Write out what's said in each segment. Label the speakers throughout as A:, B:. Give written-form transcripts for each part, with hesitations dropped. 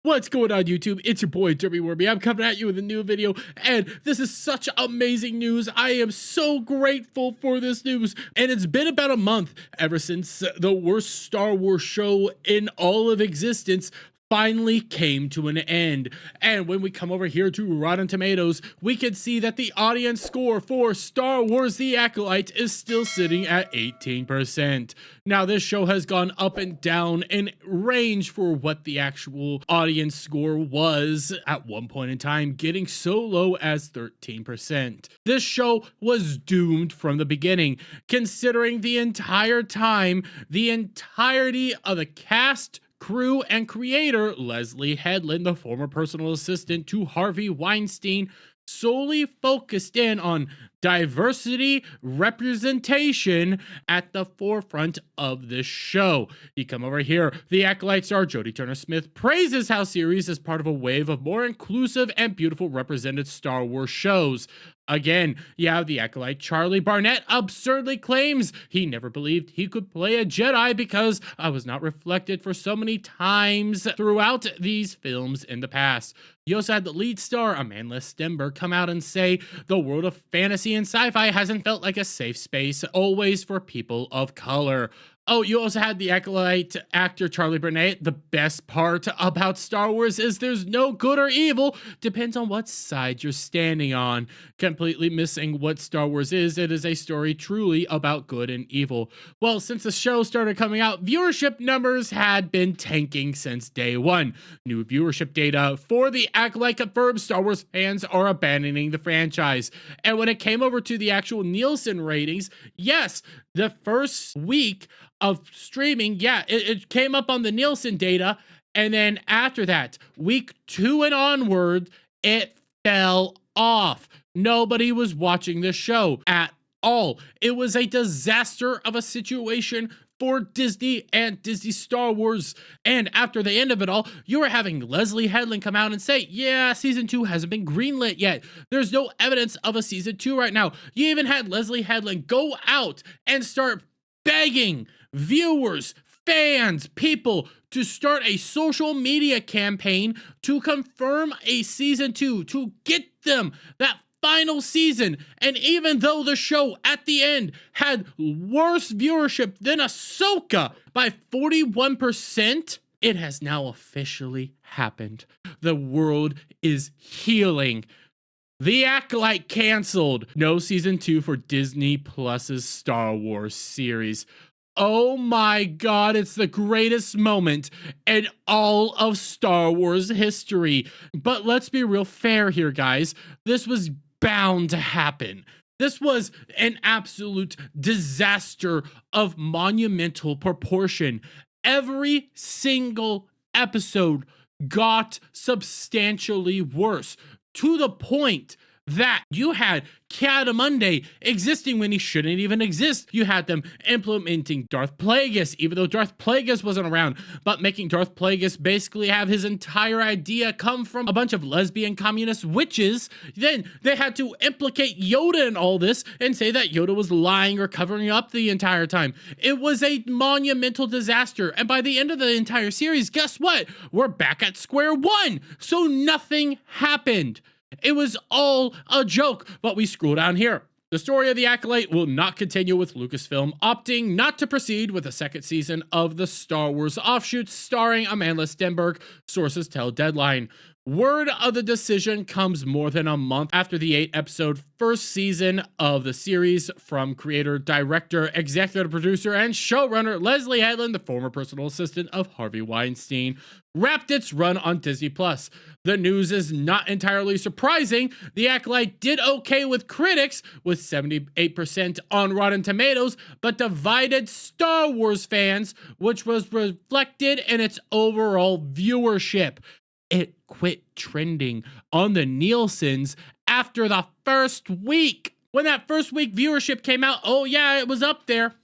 A: What's going on, YouTube? It's your boy Derby Wormy. I'm coming at you with a new video, and this is such amazing news. I am so grateful for this news, and it's been about a month ever since the worst Star Wars show in all of existence finally came to an end. And when we come over here to Rotten Tomatoes, we can see that the audience score for Star Wars The Acolyte is still sitting at 18%. Now, this show has gone up and down in range for what the actual audience score was at one point in time, getting so low as 13%. This show was doomed from the beginning, considering the entire time, the entirety of the cast, crew, and creator, Leslie Headland, the former personal assistant to Harvey Weinstein, solely focused in on diversity representation at the forefront of this show. You come over here, the Acolyte star Jodie Turner-Smith praises how series is part of a wave of more inclusive and beautiful represented Star Wars shows. Again, you have the Acolyte Charlie Barnett absurdly claims he never believed he could play a Jedi because I was not reflected for so many times throughout these films in the past. You also had the lead star, Amanda Stenberg, come out and say the world of fantasy and sci-fi hasn't felt like a safe space, always for people of color. Oh, you also had the Acolyte actor Charlie Barnett. The best part about Star Wars is there's no good or evil, depends on what side you're standing on. Completely missing what Star Wars is. It is a story truly about good and evil. Well, since the show started coming out, viewership numbers had been tanking since day one. New viewership data for the Acolyte confirms Star Wars fans are abandoning the franchise. And when it came over to the actual Nielsen ratings, yes, the first week of streaming, yeah, it came up on the Nielsen data, and then after that, week 2 and onward, it fell off. Nobody was watching the show at all. It was a disaster of a situation for Disney and Disney Star Wars. And after the end of it all, you were having Leslie Headland come out and say, yeah, season 2 hasn't been greenlit yet. There's no evidence of a season 2 right now. You even had Leslie Headland go out and start begging viewers, fans, people to start a social media campaign to confirm a season 2, to get them that final season. And even though the show at the end had worse viewership than Ahsoka by 41%, it has now officially happened. The world is healing. The Acolyte canceled. No season 2 for Disney Plus's Star Wars series. Oh my God, it's the greatest moment in all of Star Wars history. But let's be real fair here, guys. This was bound to happen. This was an absolute disaster of monumental proportion. Every single episode got substantially worse, to the point that you had Ki-Adi-Mundi existing when he shouldn't even exist. You had them implementing Darth Plagueis, even though Darth Plagueis wasn't around, but making Darth Plagueis basically have his entire idea come from a bunch of lesbian communist witches. Then they had to implicate Yoda in all this and say that Yoda was lying or covering up the entire time. It was a monumental disaster. And by the end of the entire series, guess what? We're back at square one. So nothing happened. It was all a joke, but we scroll down here. The story of The Acolyte will not continue, with Lucasfilm opting not to proceed with a second season of the Star Wars offshoots starring Amanda Stenberg, sources tell Deadline. Word of the decision comes more than a month after the 8-episode first season of the series from creator, director, executive producer, and showrunner Leslie Headland, the former personal assistant of Harvey Weinstein, wrapped its run on Disney+. The news is not entirely surprising. The Acolyte did okay with critics, with 78% on Rotten Tomatoes, but divided Star Wars fans, which was reflected in its overall viewership. It quit trending on the Nielsen's after the first week. When that first week viewership came out, oh yeah, it was up there.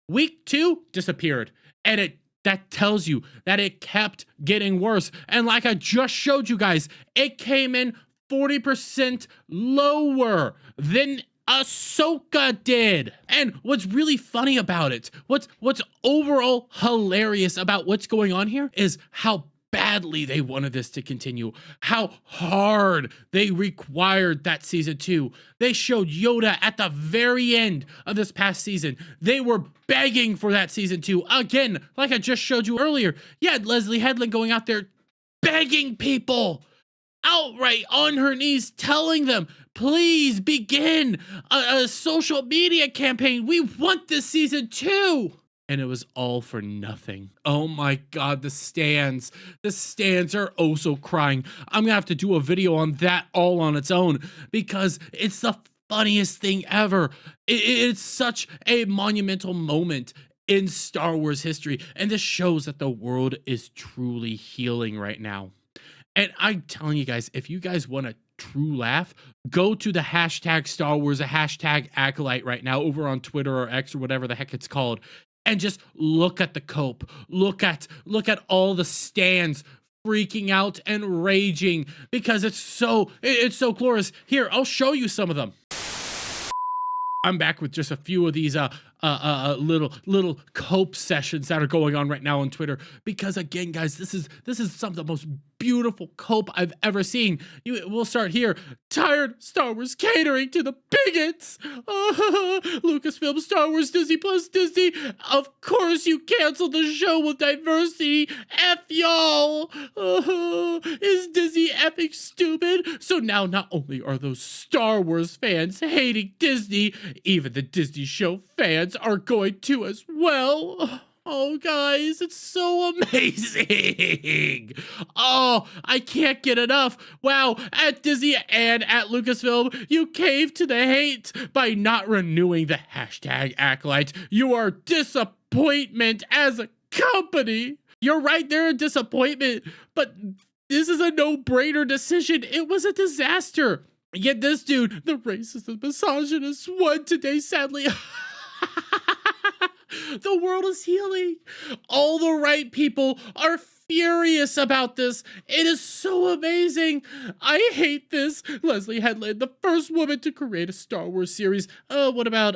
A: Week 2 disappeared, and that tells you that it kept getting worse. And like I just showed you guys, it came in 40% lower than Ahsoka did. And what's really funny about it, what's overall hilarious about what's going on here is how badly they wanted this to continue, how hard they required that season 2. They showed Yoda at the very end of this past season. They were begging for that season 2. Again, like I just showed you earlier, you had Leslie Headland going out there begging people outright on her knees, telling them, please begin a social media campaign. We want this season 2. And it was all for nothing. Oh my God, the stands are oh so crying. I'm gonna have to do a video on that all on its own because it's the funniest thing ever. It's such a monumental moment in Star Wars history, and this shows that the world is truly healing right now. And I'm telling you guys, if you guys want a true laugh, go to the hashtag Star Wars, a hashtag Acolyte right now over on Twitter or X or whatever the heck it's called, and just look at the cope. Look at all the stands freaking out and raging because it's so glorious. Here, I'll show you some of them. I'm back with just a few of these little cope sessions that are going on right now on Twitter because again, guys, this is some of the most beautiful cope I've ever seen. We'll start here. Tired Star Wars catering to the bigots. Lucasfilm, Star Wars, Disney Plus, Disney. Of course you canceled the show with diversity. F y'all. Is Disney epic stupid? So now not only are those Star Wars fans hating Disney, even the Disney show fans are going to as well. Oh, guys, it's so amazing. Oh, I can't get enough. Wow, at Disney and at Lucasfilm, you caved to the hate by not renewing the hashtag Acolyte. You are disappointment as a company. You're right there in disappointment, but this is a no-brainer decision. It was a disaster. Yet this dude, the racist and misogynist, won today, sadly. The world is healing. All the right people are furious about this. It is so amazing. I hate this. Leslie Headland, the first woman to create a Star Wars series. What about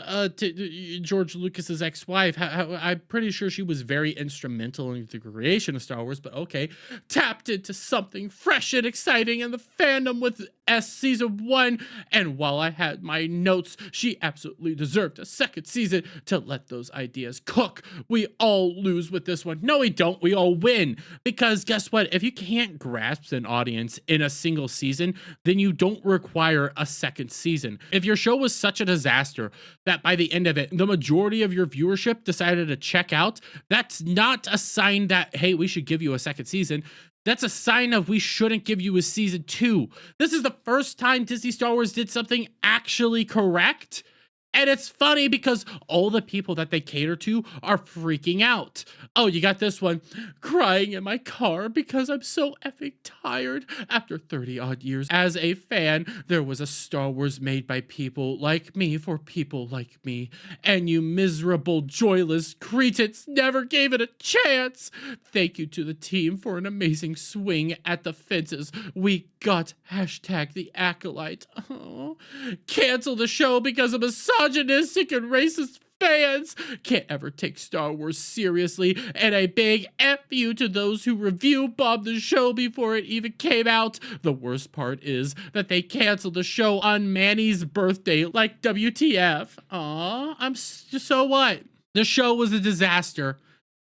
A: George Lucas's ex-wife? I'm pretty sure she was very instrumental in the creation of Star Wars, but okay. Tapped into something fresh and exciting in the fandom with season 1, and while I had my notes, she absolutely deserved a second season to let those ideas cook. We all lose with this one. No, we don't. We all win. Because guess what? If you can't grasp an audience in a single season, then you don't require a second season. If your show was such a disaster that by the end of it, the majority of your viewership decided to check out, that's not a sign that, hey, we should give you a second season. That's a sign of we shouldn't give you a season 2. This is the first time Disney Star Wars did something actually correct. And it's funny because all the people that they cater to are freaking out. Oh, you got this one. Crying in my car because I'm so effing tired. After 30 odd years as a fan, there was a Star Wars made by people like me for people like me. And you miserable, joyless cretins never gave it a chance. Thank you to the team for an amazing swing at the fences. We got hashtag the Acolyte. Oh. Cancel the show because of misogynistic and racist fans. Can't ever take Star Wars seriously. And a big F you to those who review bombed the show before it even came out. The worst part is that they canceled the show on Manny's birthday, like WTF. Aw, so what? The show was a disaster.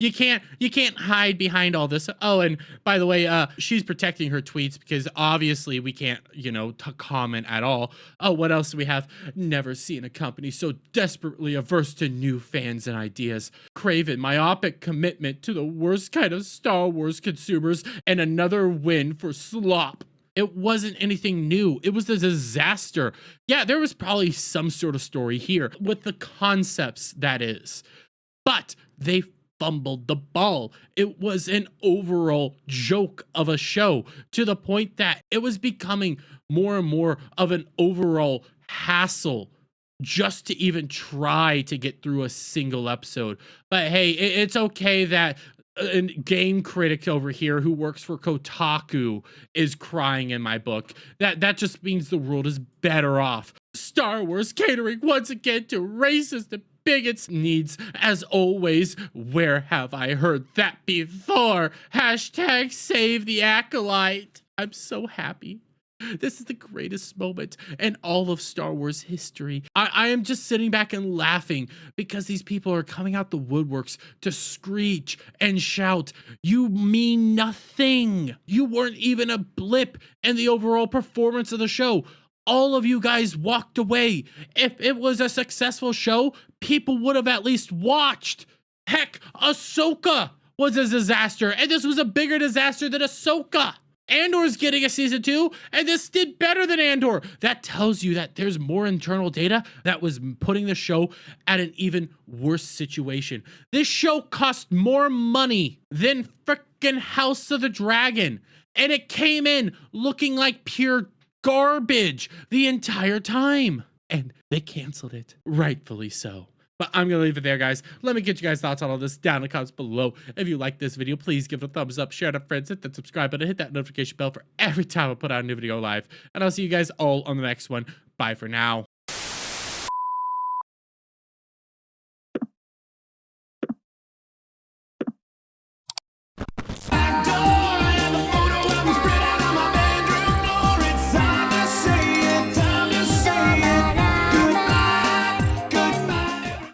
A: You can't hide behind all this. Oh, and by the way, she's protecting her tweets because obviously we can't, comment at all. Oh, what else do we have? Never seen a company so desperately averse to new fans and ideas. Craven, myopic commitment to the worst kind of Star Wars consumers, and another win for slop. It wasn't anything new. It was a disaster. Yeah, there was probably some sort of story here with the concepts, that is. But they fumbled the ball. It was an overall joke of a show to the point that it was becoming more and more of an overall hassle just to even try to get through a single episode. But hey, it's okay that a game critic over here who works for Kotaku is crying in my book. That just means the world is better off. Star Wars catering once again to racist and bigots' needs. As always, where have I heard that before? Hashtag save the Acolyte. I'm so happy. This is the greatest moment in all of Star Wars history. I am just sitting back and laughing because these people are coming out the woodworks to screech and shout, "You mean nothing. You weren't even a blip in the overall performance of the show. All of you guys walked away. If it was a successful show, people would have at least watched. Heck, Ahsoka was a disaster, and this was a bigger disaster than Ahsoka. Andor's getting a season 2, and this did better than Andor. That tells you that there's more internal data that was putting the show at an even worse situation. This show cost more money than frickin' House of the Dragon, and it came in looking like pure garbage the entire time. And they canceled it, rightfully so. But I'm going to leave it there, guys. Let me get you guys' thoughts on all this down in the comments below. If you like this video, please give it a thumbs up, share it with friends, hit that subscribe button, hit that notification bell for every time I put out a new video live. And I'll see you guys all on the next one. Bye for now.